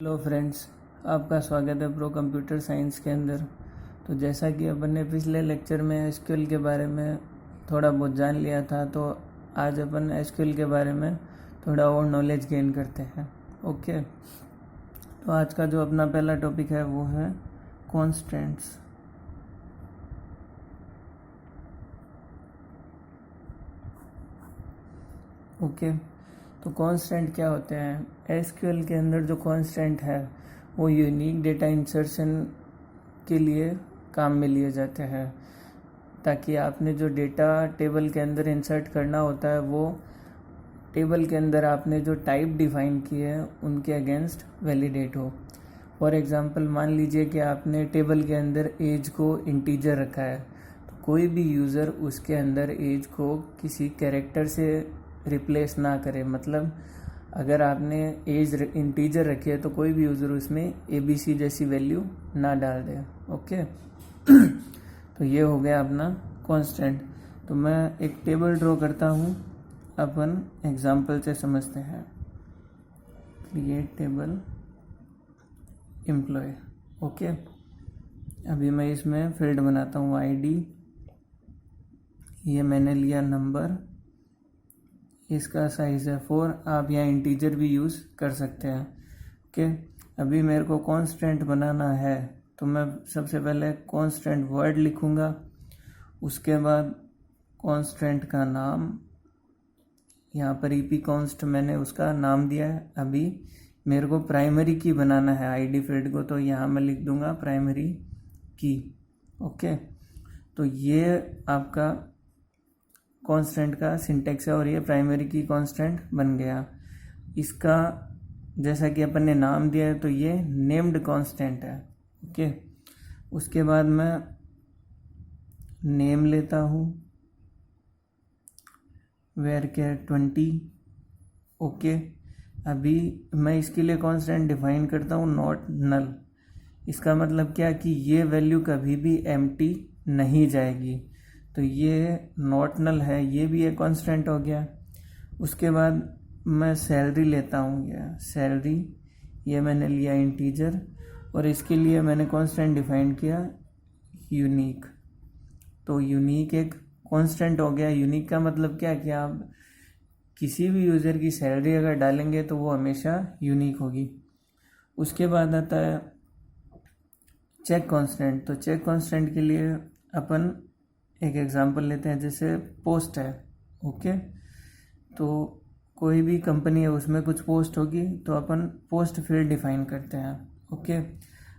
Hello friends, आपका स्वागत है प्रो कंप्यूटर साइंस के अंदर। तो जैसा कि अपन ने पिछले लेक्चर में एसक्यूएल के बारे में थोड़ा बहुत जान लिया था, तो आज अपन एसक्यूएल के बारे में थोड़ा और नॉलेज गेन करते हैं। ओके, तो आज का जो अपना पहला टॉपिक है वो है कॉन्स्टेंट्स। ओके, तो कॉन्स्टेंट क्या होते हैं? एसक्यूएल के अंदर जो कॉन्स्टेंट है वो यूनिक डेटा इंसर्शन के लिए काम में लिए जाते हैं, ताकि आपने जो डेटा टेबल के अंदर इंसर्ट करना होता है वो टेबल के अंदर आपने जो टाइप डिफाइन किए हैं उनके अगेंस्ट वैलिडेट हो। फॉर एग्जांपल, मान लीजिए कि आपने टेबल के अंदर एज को इंटीजर रखा है, तो कोई भी यूज़र उसके अंदर एज को किसी कैरेक्टर से रिप्लेस ना करे। मतलब अगर आपने एज इंटीजर रखी है तो कोई भी यूज़र उसमें ABC जैसी वैल्यू ना डाल दे। ओके तो ये हो गया अपना कांस्टेंट। तो मैं एक टेबल ड्रॉ करता हूँ, अपन एग्जांपल से समझते हैं। Create table employ. ओके, अभी मैं इसमें फील्ड बनाता हूँ ID, ये मैंने लिया नंबर, इसका साइज़ है 4। आप यहाँ इंटीजर भी यूज़ कर सकते हैं। ओके, अभी मेरे को कांस्टेंट बनाना है, तो मैं सबसे पहले कांस्टेंट वर्ड लिखूँगा, उसके बाद कांस्टेंट का नाम, यहाँ पर epconst मैंने उसका नाम दिया है। अभी मेरे को प्राइमरी की बनाना है ID फील्ड को, तो यहाँ मैं लिख दूँगा प्राइमरी की। ओके, तो ये आपका कांस्टेंट का सिंटेक्स है और ये प्राइमरी की कांस्टेंट बन गया। इसका जैसा कि अपन ने नाम दिया है तो ये नेम्ड कांस्टेंट है। ओके, उसके बाद मैं नेम लेता हूँ, varchar 20। ओके, अभी मैं इसके लिए कांस्टेंट डिफाइन करता हूँ नॉट नल। इसका मतलब क्या कि ये वैल्यू कभी भी एम्प्टी नहीं जाएगी, तो ये नॉट नल है, ये भी एक कांस्टेंट हो गया। उसके बाद मैं सैलरी लेता हूँ, ये सैलरी, ये मैंने लिया इंटीजर, और इसके लिए मैंने कांस्टेंट डिफाइन किया यूनिक। तो यूनिक एक कांस्टेंट हो गया। यूनिक का मतलब क्या कि आप किसी भी यूज़र की सैलरी अगर डालेंगे तो वो हमेशा यूनिक होगी। उसके बाद आता है चेक कांस्टेंट। तो चेक कांस्टेंट के लिए अपन एक एग्जांपल लेते हैं, जैसे पोस्ट है। ओके, तो कोई भी कंपनी है उसमें कुछ पोस्ट होगी, तो अपन पोस्ट फील्ड डिफाइन करते हैं। ओके,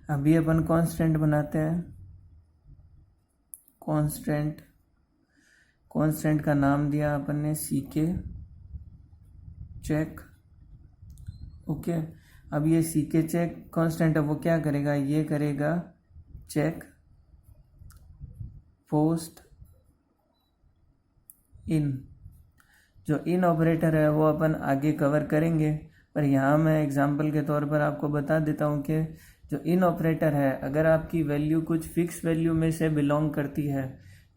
अभी अपन कांस्टेंट बनाते हैं, कांस्टेंट का नाम दिया अपन ने CK चेक। ओके, अब ये CK चेक कांस्टेंट है, वो क्या करेगा? ये करेगा चेक पोस्ट इन। जो इन ऑपरेटर है वो अपन आगे कवर करेंगे, पर यहाँ मैं एग्जांपल के तौर पर आपको बता देता हूँ कि जो इन ऑपरेटर है, अगर आपकी वैल्यू कुछ फिक्स वैल्यू में से बिलोंग करती है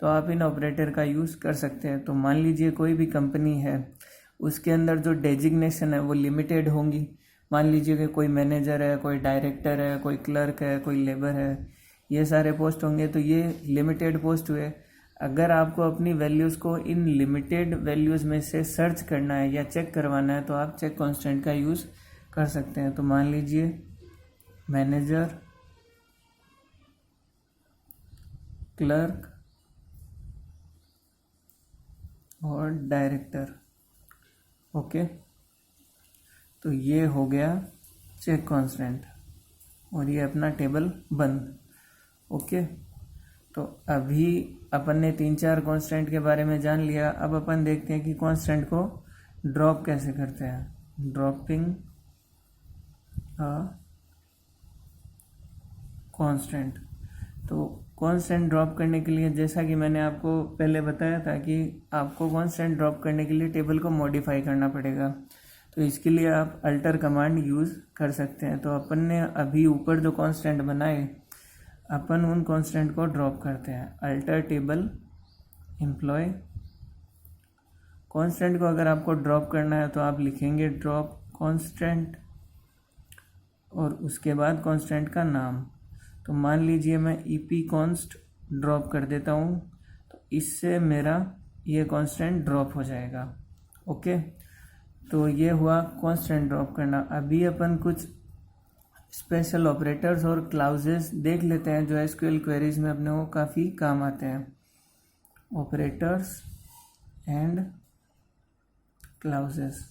तो आप इन ऑपरेटर का यूज़ कर सकते हैं। तो मान लीजिए कोई भी कंपनी है, उसके अंदर जो डेजिग्नेशन है वो लिमिटेड होंगी। मान लीजिए कि कोई मैनेजर है, कोई डायरेक्टर है, कोई क्लर्क है, कोई लेबर है, ये सारे पोस्ट होंगे, तो ये लिमिटेड पोस्ट हुए। अगर आपको अपनी वैल्यूज़ को इन लिमिटेड वैल्यूज़ में से सर्च करना है या चेक करवाना है, तो आप चेक कांस्टेंट का यूज़ कर सकते हैं। तो मान लीजिए मैनेजर, क्लर्क और डायरेक्टर। ओके, तो ये हो गया चेक कांस्टेंट और ये अपना टेबल बंद। ओके, तो अभी अपन ने 3-4 कांस्टेंट के बारे में जान लिया। अब अपन देखते हैं कि कांस्टेंट को ड्रॉप कैसे करते हैं। Dropping a constant. तो कांस्टेंट ड्रॉप करने के लिए, जैसा कि मैंने आपको पहले बताया था कि आपको कांस्टेंट ड्रॉप करने के लिए टेबल को मॉडिफाई करना पड़ेगा, तो इसके लिए आप अल्टर कमांड यूज़ कर सकते हैं। तो अपन ने अभी ऊपर जो कांस्टेंट बनाए, अपन उन कांस्टेंट को ड्रॉप करते हैं। Alter table employ. कांस्टेंट को अगर आपको ड्रॉप करना है तो आप लिखेंगे ड्रॉप कांस्टेंट और उसके बाद कांस्टेंट का नाम। तो मान लीजिए मैं ep कॉन्स्ट ड्रॉप कर देता हूँ, तो इससे मेरा ये कांस्टेंट ड्रॉप हो जाएगा। ओके, तो ये हुआ कांस्टेंट ड्रॉप करना। अभी अपन कुछ स्पेशल ऑपरेटर्स और क्लाउजेस देख लेते हैं जो एसक्यूएल क्वेरीज में अपने को काफ़ी काम आते हैं। Operators and clauses.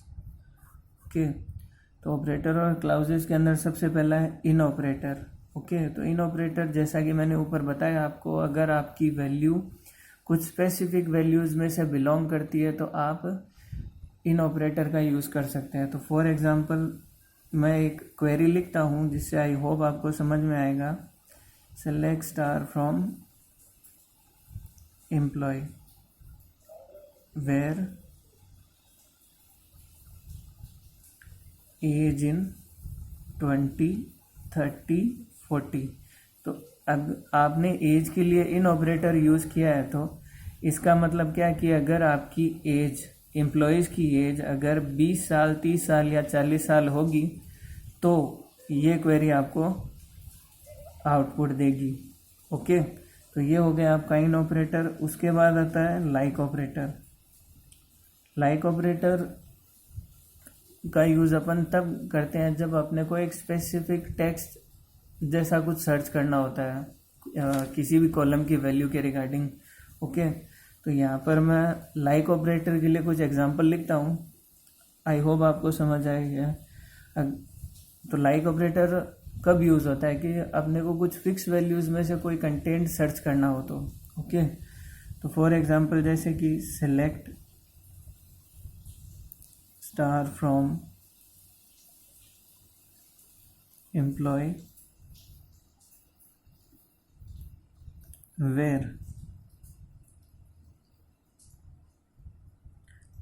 ओके, तो ऑपरेटर और क्लाउजेस के अंदर सबसे पहला है इन ऑपरेटर। ओके, तो इन ऑपरेटर जैसा कि मैंने ऊपर बताया आपको, अगर आपकी वैल्यू कुछ स्पेसिफिक वैल्यूज़ में से बिलोंग करती है तो आप इन ऑपरेटर का यूज़ कर सकते हैं। तो फॉर एग्जांपल मैं एक क्वेरी लिखता हूँ जिससे आई होप आपको समझ में आएगा। Select star from employ where age in 20, 30, 40। तो अब आपने एज के लिए इन ऑपरेटर यूज़ किया है, तो इसका मतलब क्या कि अगर आपकी एज, एम्प्लॉयज़ की एज अगर 20 साल, 30 साल या 40 साल होगी तो ये क्वेरी आपको आउटपुट देगी। ओके, तो ये हो गया आपका इन ऑपरेटर। उसके बाद आता है लाइक ऑपरेटर। लाइक ऑपरेटर का यूज़ अपन तब करते हैं जब अपने को एक स्पेसिफिक टेक्स्ट जैसा कुछ सर्च करना होता है किसी भी कॉलम की वैल्यू के रिगार्डिंग। ओके, तो यहाँ पर मैं लाइक ऑपरेटर के लिए कुछ एग्जांपल लिखता हूँ, आई होप आपको समझ आएगा। तो लाइक ऑपरेटर कब यूज़ होता है कि अपने को कुछ फिक्स वैल्यूज़ में से कोई कंटेंट सर्च करना हो तो। ओके, तो फॉर एग्जांपल जैसे कि select star from employ where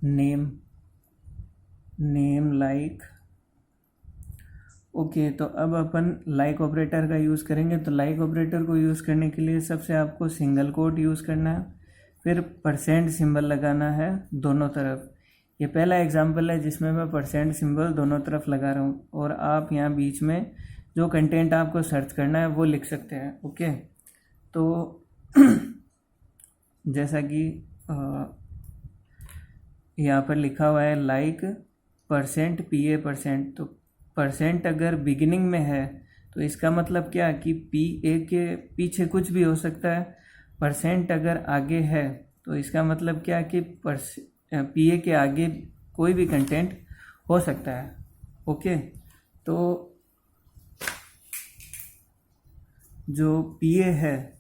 name like. Okay, तो अब अपन लाइक ऑपरेटर का यूज़ करेंगे। तो लाइक ऑपरेटर को यूज़ करने के लिए सबसे आपको सिंगल कोट यूज़ करना है, फिर परसेंट सिंबल लगाना है दोनों तरफ। ये पहला एग्जांपल है जिसमें मैं परसेंट सिंबल दोनों तरफ लगा रहा हूँ, और आप यहाँ बीच में जो कंटेंट आपको सर्च करना है वो लिख सकते हैं। ओके, तो जैसा कि यहाँ पर लिखा हुआ है लाइक परसेंट PA%। तो परसेंट अगर बिगिनिंग में है तो इसका मतलब क्या कि PA के पीछे कुछ भी हो सकता है। परसेंट अगर आगे है तो इसका मतलब क्या कि PA के आगे कोई भी कंटेंट हो सकता है। ओके, तो जो PA है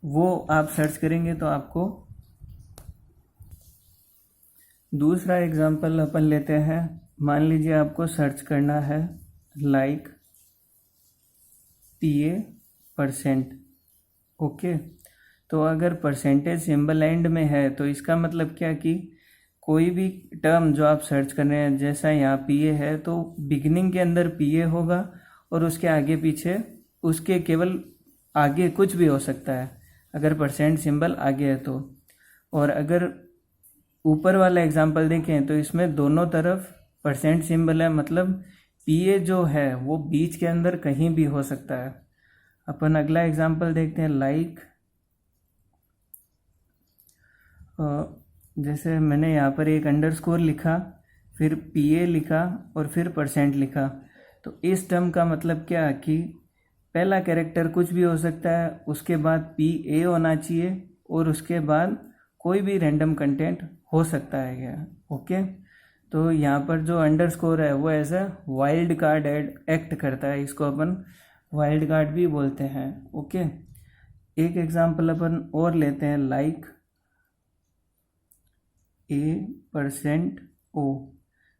वो आप सर्च करेंगे तो आपको दूसरा एग्जांपल अपन लेते हैं। मान लीजिए आपको सर्च करना है लाइक PA%। ओके, तो अगर परसेंटेज सिंबल एंड में है तो इसका मतलब क्या कि कोई भी टर्म जो आप सर्च कर रहे हैं, जैसा यहाँ PA है तो बिगिनिंग के अंदर PA होगा और उसके आगे पीछे उसके केवल आगे कुछ भी हो सकता है अगर परसेंट सिंबल आगे है तो। और अगर ऊपर वाला एग्जांपल देखें तो इसमें दोनों तरफ परसेंट सिंबल है, मतलब PA जो है वो बीच के अंदर कहीं भी हो सकता है। अपन अगला एग्जांपल देखते हैं लाइक जैसे मैंने यहाँ पर एक अंडरस्कोर लिखा, फिर PA लिखा और फिर परसेंट लिखा। तो इस टर्म का मतलब क्या कि पहला कैरेक्टर कुछ भी हो सकता है, उसके बाद PA होना चाहिए और उसके बाद कोई भी रैंडम कंटेंट हो सकता है क्या। ओके, तो यहाँ पर जो अंडरस्कोर है वो as a wild card act करता है, इसको अपन वाइल्ड कार्ड भी बोलते हैं। ओके, एक एग्जांपल अपन और लेते हैं लाइक A%O।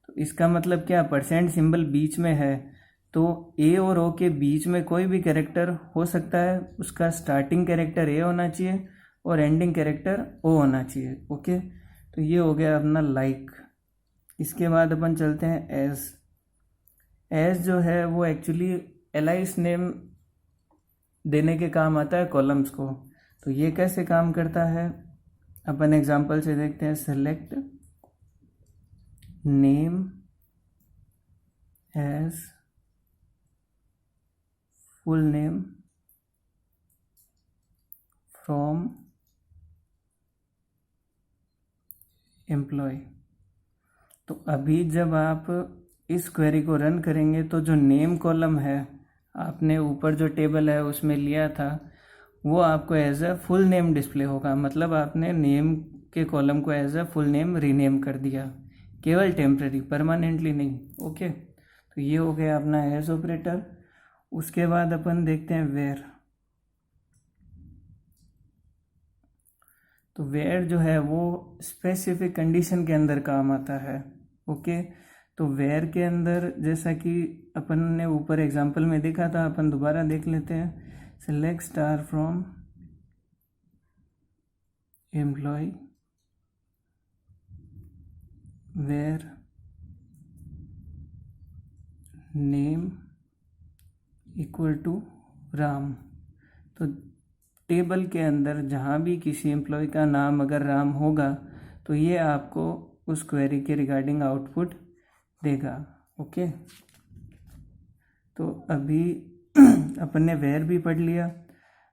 तो इसका मतलब क्या, परसेंट सिंबल बीच में है तो A और O के बीच में कोई भी कैरेक्टर हो सकता है, उसका स्टार्टिंग कैरेक्टर A होना चाहिए और एंडिंग कैरेक्टर O होना चाहिए। ओके, तो ये हो गया अपना लाइक। इसके बाद अपन चलते हैं एज जो है वो एक्चुअली एलाइस नेम देने के काम आता है कॉलम्स को। तो ये कैसे काम करता है अपन एग्जांपल से देखते हैं। Select name as full name from employ. तो अभी जब आप इस क्वेरी को रन करेंगे तो जो नेम कॉलम है, आपने ऊपर जो टेबल है उसमें लिया था, वो आपको as a full name display होगा। मतलब आपने नेम के कॉलम को as a full name rename कर दिया, केवल टेम्पररी, परमानेंटली नहीं। ओके, तो ये हो गया अपना एज ऑपरेटर। उसके बाद अपन देखते हैं वेयर। तो वेयर जो है वो स्पेसिफिक कंडीशन के अंदर काम आता है। ओके, तो वेयर के अंदर जैसा कि अपन ने ऊपर एग्जांपल में देखा था, अपन दोबारा देख लेते हैं। Select star from employ where name equal to Ram. तो टेबल के अंदर जहाँ भी किसी एम्प्लॉय का नाम अगर राम होगा तो ये आपको उस क्वेरी के रिगार्डिंग आउटपुट देगा। ओके, तो अभी अपन ने वेयर भी पढ़ लिया।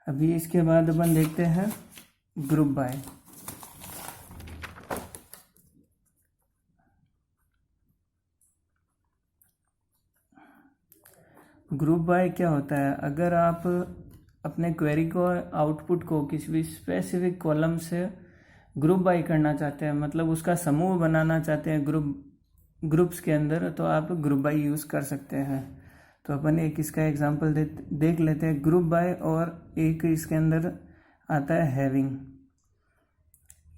अभी इसके बाद अपन देखते हैं ग्रुप बाय। ग्रुप बाय क्या होता है? अगर आप अपने क्वेरी को आउटपुट को किसी भी स्पेसिफिक कॉलम से ग्रुप बाय करना चाहते हैं, मतलब उसका समूह बनाना चाहते हैं ग्रुप्स के अंदर, तो आप ग्रुप बाय यूज़ कर सकते हैं। तो अपन एक इसका एग्जांपल देख लेते हैं ग्रुप बाय, और एक इसके अंदर आता है हैविंग।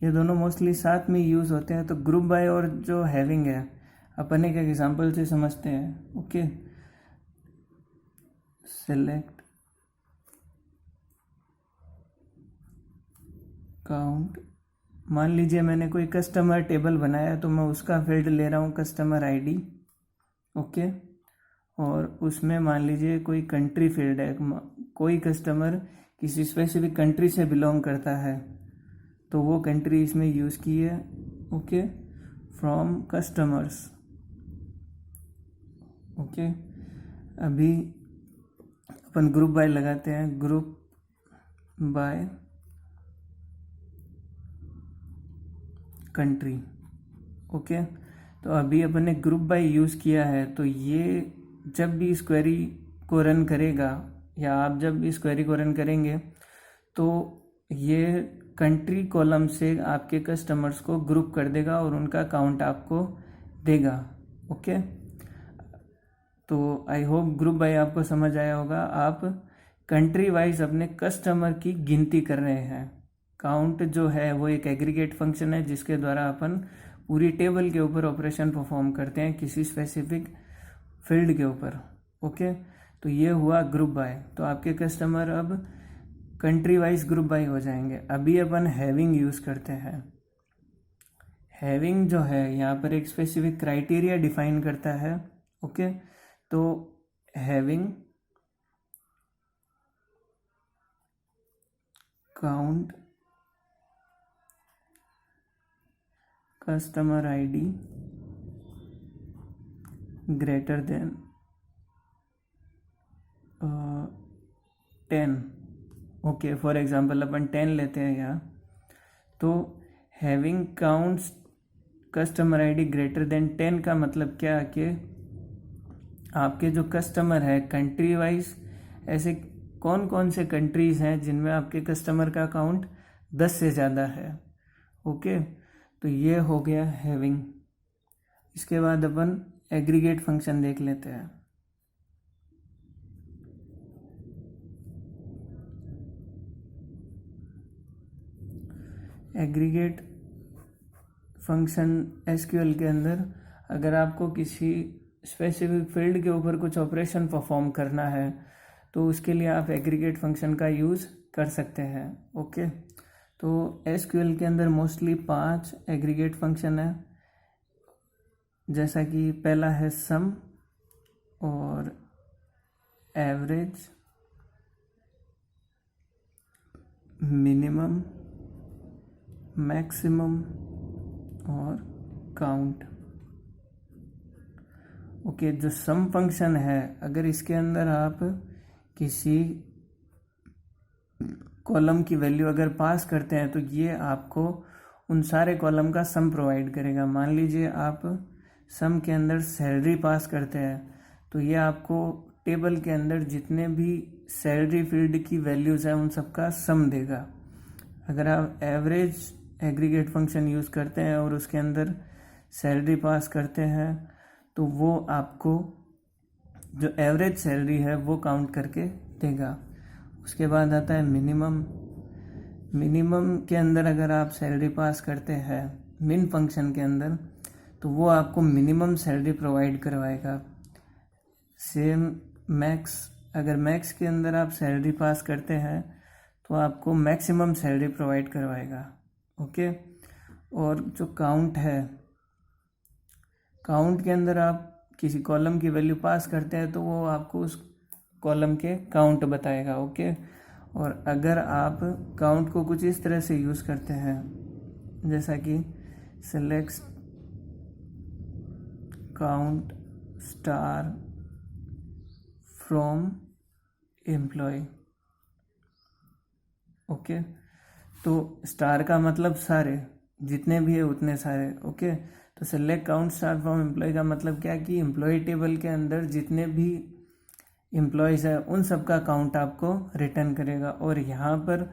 ये दोनों मोस्टली साथ में यूज़ होते हैं। तो ग्रुप बाय और जो हैविंग है अपन एक एग्जांपल से समझते हैं। Okay, select count. मान लीजिए मैंने कोई कस्टमर टेबल बनाया, तो मैं उसका फील्ड ले रहा हूँ कस्टमर आईडी। ओके, और उसमें मान लीजिए कोई कंट्री फील्ड है, कोई कस्टमर किसी स्पेसिफिक कंट्री से बिलोंग करता है, तो वो कंट्री इसमें यूज़ की है। Okay, from customers. ओके, अभी अपन ग्रुप बाय लगाते हैं, ग्रुप बाय कंट्री। ओके, तो अभी अपन ने ग्रुप बाय यूज़ किया है, तो ये जब भी इस क्वेरी को रन करेगा, या आप जब इस क्वेरी को रन करेंगे, तो ये कंट्री कॉलम से आपके कस्टमर्स को ग्रुप कर देगा और उनका काउंट आपको देगा। ओके, तो आई होप ग्रुप बाय आपको समझ आया होगा। आप कंट्री वाइज अपने कस्टमर की गिनती कर रहे हैं। काउंट जो है वो एक एग्रीगेट फंक्शन है जिसके द्वारा अपन पूरी टेबल के ऊपर ऑपरेशन परफॉर्म करते हैं किसी स्पेसिफिक फील्ड के ऊपर। ओके, तो ये हुआ ग्रुप बाय। तो आपके कस्टमर अब कंट्री वाइज ग्रुप बाय हो जाएंगे। अभी अपन हैविंग यूज़ करते हैं। हैविंग जो है यहाँ पर एक स्पेसिफिक क्राइटेरिया डिफाइन करता है। ओके, तो having count customer ID greater than 10। Okay, for example अपन 10 लेते हैं यहाँ। तो having counts customer ID greater than 10 का मतलब क्या है कि आपके जो कस्टमर है कंट्री वाइज ऐसे कौन कौन से कंट्रीज़ हैं जिनमें आपके कस्टमर का काउंट 10 से ज़्यादा है। ओके, तो ये हो गया हैविंग। इसके बाद अपन एग्रीगेट फंक्शन देख लेते हैं। एग्रीगेट फंक्शन एसक्यूएल के अंदर अगर आपको किसी स्पेसिफिक फील्ड के ऊपर कुछ ऑपरेशन परफॉर्म करना है तो उसके लिए आप एग्रीगेट फंक्शन का यूज़ कर सकते हैं। ओके, तो एसक्यूएल के अंदर मोस्टली 5 एग्रीगेट फंक्शन है, जैसा कि पहला है सम और एवरेज, मिनिमम, मैक्सिमम और काउंट। ओके, जो सम फंक्शन है अगर इसके अंदर आप किसी कॉलम की वैल्यू अगर पास करते हैं तो ये आपको उन सारे कॉलम का सम प्रोवाइड करेगा। मान लीजिए आप सम के अंदर सैलरी पास करते हैं तो ये आपको टेबल के अंदर जितने भी सैलरी फील्ड की वैल्यूज़ हैं उन सब का सम देगा। अगर आप एवरेज एग्रीगेट फंक्शन यूज़ करते हैं और उसके अंदर सैलरी पास करते हैं तो वो आपको जो एवरेज सैलरी है वो काउंट करके देगा। उसके बाद आता है मिनिमम। मिनिमम के अंदर अगर आप सैलरी पास करते हैं मिन फंक्शन के अंदर तो वो आपको मिनिमम सैलरी प्रोवाइड करवाएगा। सेम मैक्स, अगर मैक्स के अंदर आप सैलरी पास करते हैं तो आपको मैक्सिमम सैलरी प्रोवाइड करवाएगा। ओके। और जो काउंट है, काउंट के अंदर आप किसी कॉलम की वैल्यू पास करते हैं तो वो आपको उस कॉलम के काउंट बताएगा। ओके। और अगर आप काउंट को कुछ इस तरह से यूज़ करते हैं जैसा कि select count star from employ. Okay. तो स्टार का मतलब सारे, जितने भी है उतने सारे। ओके। तो select count star from employ का मतलब क्या कि एम्प्लॉय टेबल के अंदर जितने भी एम्प्लॉयज़ है उन सब का काउंट आपको रिटर्न करेगा। और यहाँ पर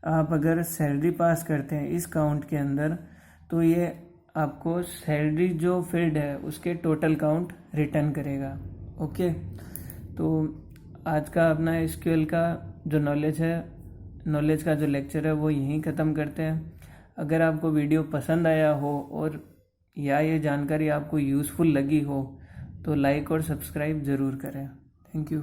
आप अगर सैलरी पास करते हैं इस काउंट के अंदर तो ये आपको सैलरी जो फील्ड है उसके टोटल काउंट रिटर्न करेगा। ओके। तो आज का अपना एसक्यूएल का जो नॉलेज का जो लेक्चर है वो यहीं ख़त्म करते हैं। अगर आपको वीडियो पसंद आया हो और या ये जानकारी आपको यूज़फुल लगी हो तो लाइक और सब्सक्राइब ज़रूर करें। Thank you.